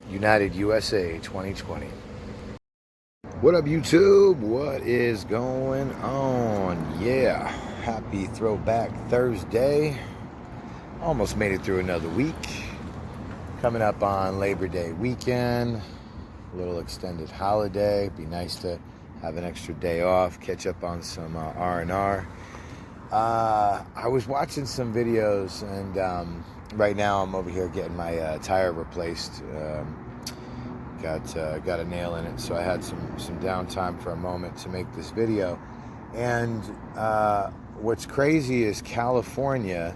United USA 2020. What up, YouTube? What is going on? Yeah, happy Throwback Thursday. Almost made it through another week. Coming up on Labor Day weekend, a little extended holiday. Be nice to have an extra day off, catch up on some R&R. I was watching some videos, and right now I'm over here getting my tire replaced. Got a nail in it, so I had some downtime for a moment to make this video. And what's crazy is California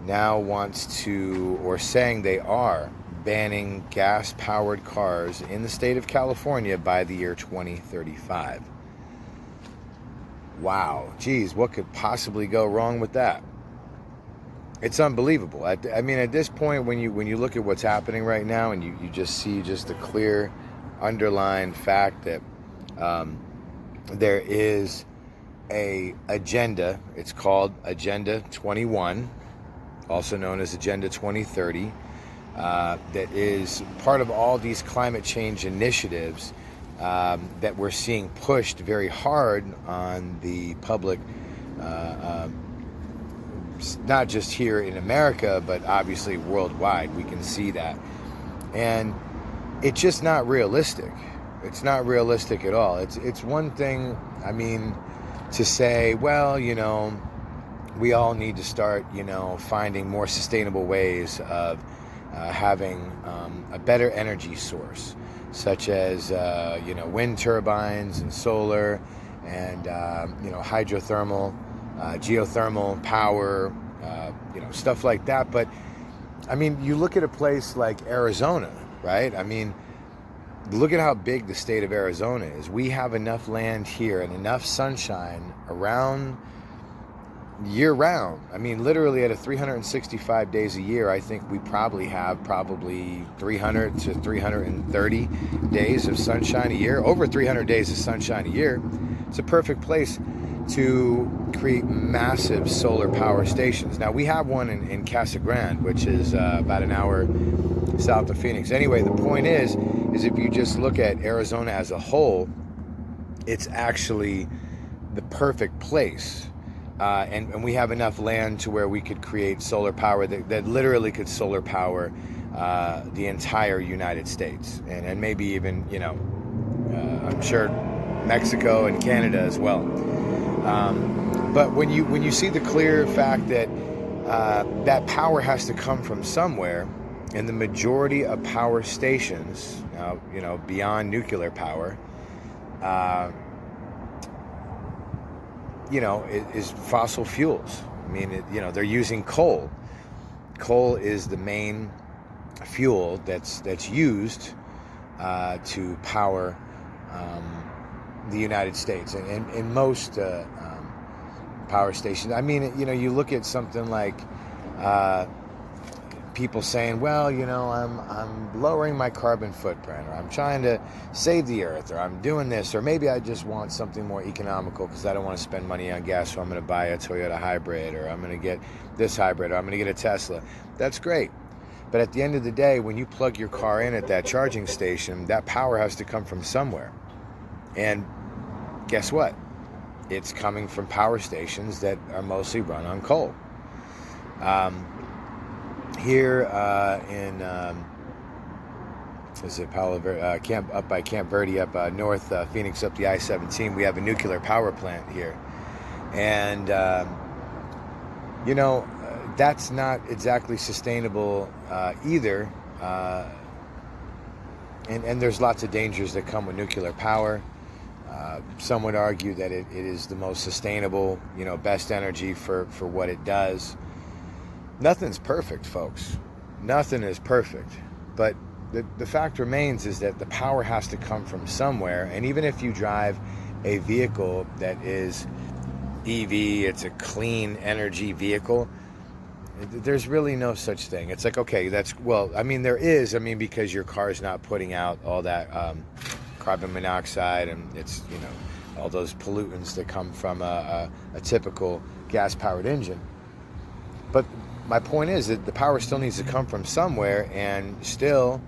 now wants to, or saying they are, banning gas-powered cars in the state of California by the year 2035. Wow, geez, what could possibly go wrong with that? It's unbelievable. I mean, at this point, when you look at what's happening right now, and you just see just the clear underlined fact that there is a agenda. It's called Agenda 21, also known as Agenda 2030, that is part of all these climate change initiatives that we're seeing pushed very hard on the public, not just here in America, but obviously worldwide. We can see that. And it's just not realistic. It's not realistic at all. It's one thing, I mean, to say, well, we all need to start, finding more sustainable ways of having a better energy source, such as, wind turbines and solar and, hydrothermal, geothermal power, stuff like that. But I mean, you look at a place like Arizona, right? I mean, look at how big the state of Arizona is. We have enough land here and enough sunshine around year round. I mean, literally at 365 days a year, I think we probably have 300 to 330 days of sunshine a year, over 300 days of sunshine a year. It's a perfect place to create massive solar power stations. Now, we have one in Casa Grande, which is about an hour south of Phoenix. Anyway, the point is if you just look at Arizona as a whole, it's actually the perfect place. And we have enough land to where we could create solar power that literally could solar power the entire United States. And maybe even, I'm sure Mexico and Canada as well. But when you see the clear fact that that power has to come from somewhere, and the majority of power stations, now, beyond nuclear power, is fossil fuels. I mean, they're using coal. Coal is the main fuel that's used to power the United States, and in most power stations. I mean, you look at something like people saying, well, I'm lowering my carbon footprint, or I'm trying to save the earth, or I'm doing this, or maybe I just want something more economical because I don't want to spend money on gas, so I'm going to buy a Toyota hybrid, or I'm going to get this hybrid, or I'm going to get a Tesla. That's great. But at the end of the day, when you plug your car in at that charging station, that power has to come from somewhere. And guess what? It's coming from power stations that are mostly run on coal. Here in Palo Verde, up by Camp Verde, up north Phoenix, up the I-17, we have a nuclear power plant here, and that's not exactly sustainable either. And there's lots of dangers that come with nuclear power. Some would argue that it is the most sustainable, best energy for what it does. Nothing's perfect, folks. Nothing is perfect. But the fact remains is that the power has to come from somewhere. And even if you drive a vehicle that is EV, it's a clean energy vehicle, there's really no such thing. It's like, okay, there is, because your car is not putting out all that carbon monoxide, and it's, all those pollutants that come from a typical gas-powered engine. But my point is that the power still needs to come from somewhere, and still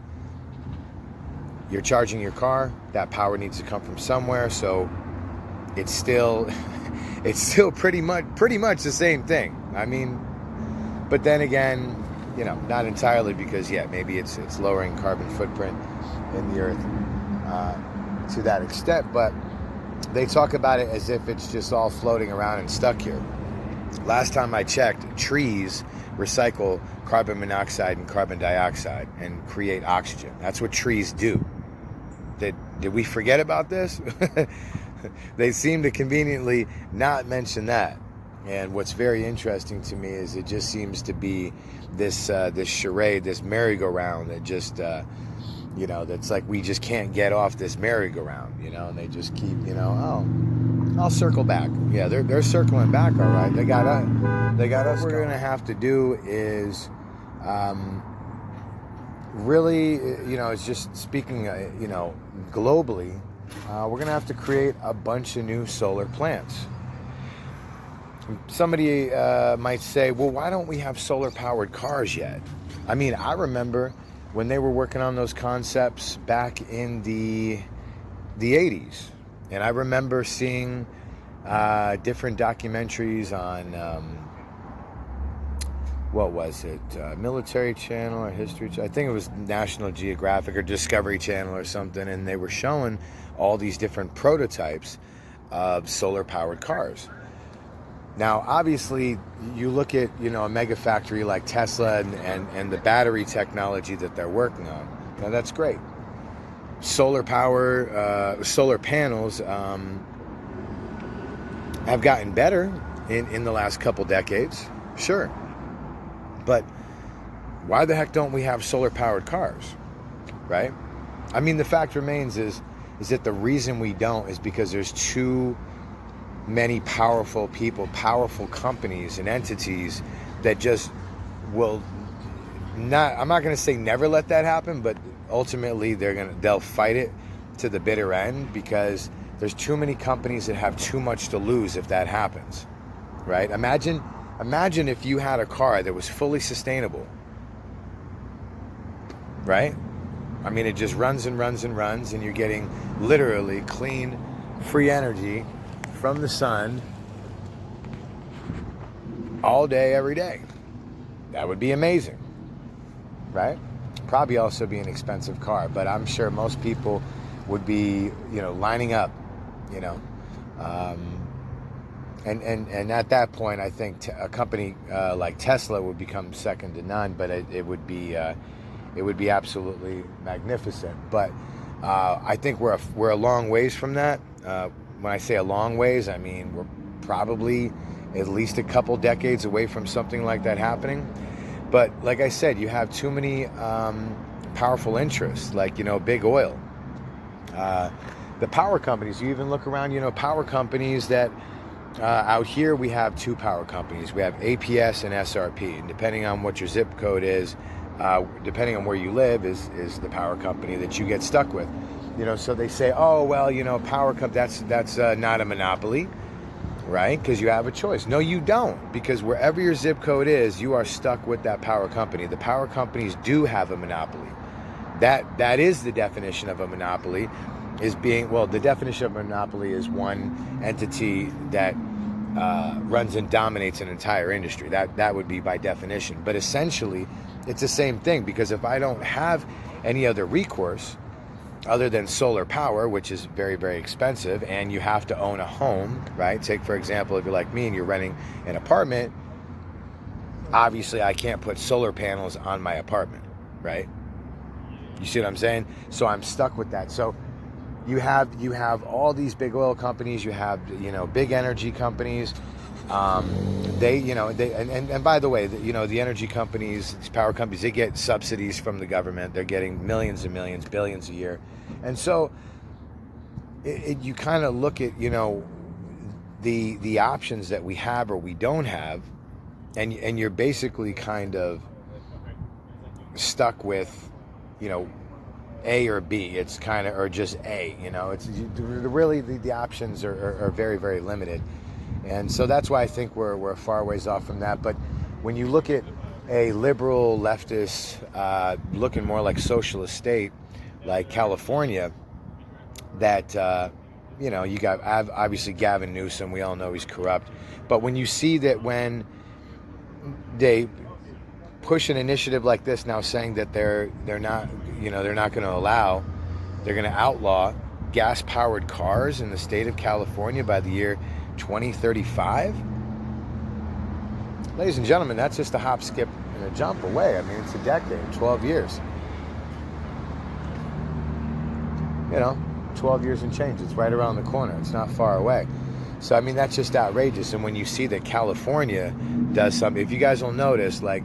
you're charging your car. That power needs to come from somewhere. So it's still pretty much the same thing. I mean, but then again, not entirely, because maybe it's lowering carbon footprint in the earth to that extent. But they talk about it as if it's just all floating around and stuck here. Last time I checked, trees recycle carbon monoxide and carbon dioxide and create oxygen. That's what trees do. Did we forget about this? They seem to conveniently not mention that. And what's very interesting to me is it just seems to be this charade, this merry-go-round that just, that's like we just can't get off this merry-go-round, and they just keep, I'll circle back. Yeah, they're circling back, all right. They got us. What we're going to have to do is really, it's just speaking, globally, we're going to have to create a bunch of new solar plants. Somebody might say, well, why don't we have solar-powered cars yet? I mean, I remember when they were working on those concepts back in the 80s. And I remember seeing different documentaries on, what was it, Military Channel or History Channel? I think it was National Geographic or Discovery Channel or something. And they were showing all these different prototypes of solar-powered cars. Now, obviously, you look at, a mega factory like Tesla and the battery technology that they're working on. Now, that's great. Solar power, solar panels have gotten better in the last couple decades, sure. But why the heck don't we have solar-powered cars, right? I mean, the fact remains is that the reason we don't is because there's too many powerful people, powerful companies and entities that just will not, I'm not going to say never let that happen, but ultimately they'll fight it to the bitter end, because there's too many companies that have too much to lose if that happens, right? Imagine if you had a car that was fully sustainable, right? I mean, it just runs and runs and runs, and you're getting literally clean, free energy from the sun all day, every day. That would be amazing, right? Probably also be an expensive car, but I'm sure most people would be, lining up, and at that point, I think a company like Tesla would become second to none. But it would be absolutely magnificent. But I think we're a long ways from that. When I say a long ways, I mean we're probably at least a couple decades away from something like that happening. But like I said, you have too many powerful interests, like, big oil. The power companies, you even look around, power companies that out here we have two power companies. We have APS and SRP. And depending on what your zip code is, depending on where you live, is the power company that you get stuck with. So they say, oh, well, power that's not a monopoly, right? Because you have a choice. No, you don't, because wherever your zip code is, you are stuck with that power company. The power companies do have a monopoly. That is the definition of a monopoly, the definition of a monopoly is one entity that runs and dominates an entire industry. That would be by definition. But essentially, it's the same thing, because if I don't have any other recourse other than solar power, which is very, very expensive, and you have to own a home, right? Take, for example, if you're like me and you're renting an apartment, obviously I can't put solar panels on my apartment, right? You see what I'm saying? So I'm stuck with that. So you have all these big oil companies, you have, big energy companies. And by the way, the energy companies, these power companies, they get subsidies from the government. They're getting millions and millions, billions a year. And so you kind of look at, the options that we have or we don't have, and you're basically kind of stuck with, A or B. It's kind of, or just A, it's really the options are very, very limited. And so that's why I think we're a far ways off from that. But when you look at a liberal leftist looking more like socialist state, like California, that you got obviously Gavin Newsom. We all know he's corrupt, but when you see that when they push an initiative like this now, saying that they're not going to allow, they're going to outlaw gas-powered cars in the state of California by the year 2035. Ladies and gentlemen, that's just a hop, skip, and a jump away. I mean, it's a decade, 12 years. 12 years and change. It's right around the corner. It's not far away. So, I mean, that's just outrageous. And when you see that California does something, if you guys will notice, like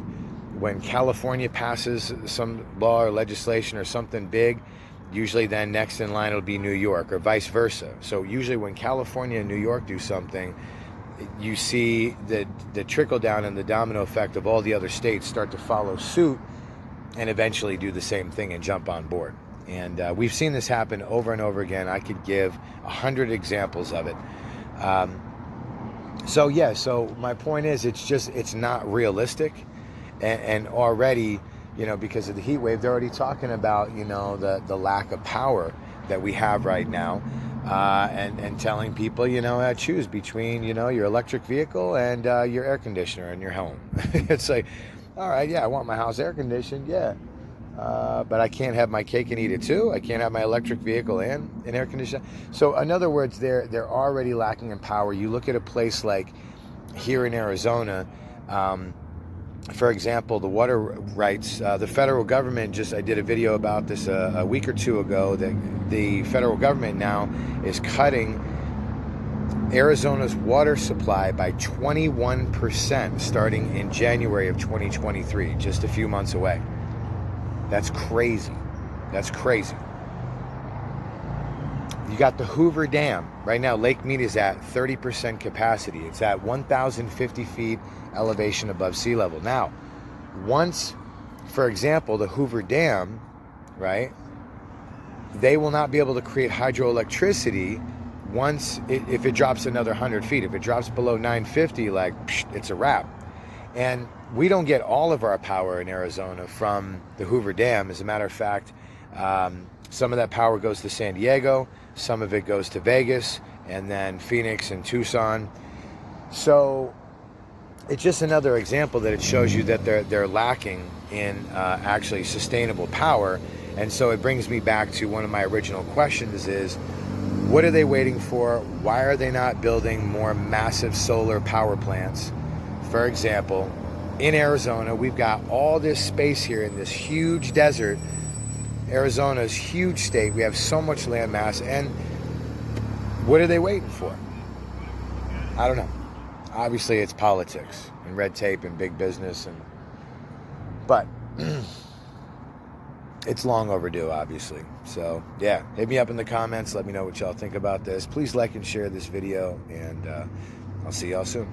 when California passes some law or legislation or something big, usually then next in line will be New York, or vice versa. So usually when California and New York do something, you see the trickle down and the domino effect of all the other states start to follow suit and eventually do the same thing and jump on board. And we've seen this happen over and over again. I could give 100 examples of it. So my point is, it's not realistic. And already, because of the heat wave, they're already talking about, the lack of power that we have right now. And telling people, choose between, your electric vehicle and your air conditioner in your home. It's like, all right, yeah, I want my house air conditioned, yeah. But I can't have my cake and eat it too. I can't have my electric vehicle and an air conditioner. So in other words, they're already lacking in power. You look at a place like here in Arizona, for example, the water rights, the federal government I did a video about this a week or two ago, that the federal government now is cutting Arizona's water supply by 21% starting in January of 2023, just a few months away. That's crazy. That's crazy. You got the Hoover Dam. Right now, Lake Mead is at 30% capacity. It's at 1,050 feet elevation above sea level. Now, once, for example, the Hoover Dam, right, they will not be able to create hydroelectricity if it drops another 100 feet. If it drops below 950, it's a wrap. And we don't get all of our power in Arizona from the Hoover Dam. As a matter of fact, some of that power goes to San Diego, some of it goes to Vegas, and then Phoenix and Tucson. So it's just another example that it shows you that they're lacking in actually sustainable power. And so it brings me back to one of my original questions is, what are they waiting for? Why are they not building more massive solar power plants? For example, in Arizona, we've got all this space here in this huge desert. Arizona's huge state. We have so much land mass. And what are they waiting for? I don't know. Obviously, it's politics and red tape and big business. But it's long overdue, obviously. So, yeah, hit me up in the comments. Let me know what y'all think about this. Please like and share this video. And I'll see y'all soon.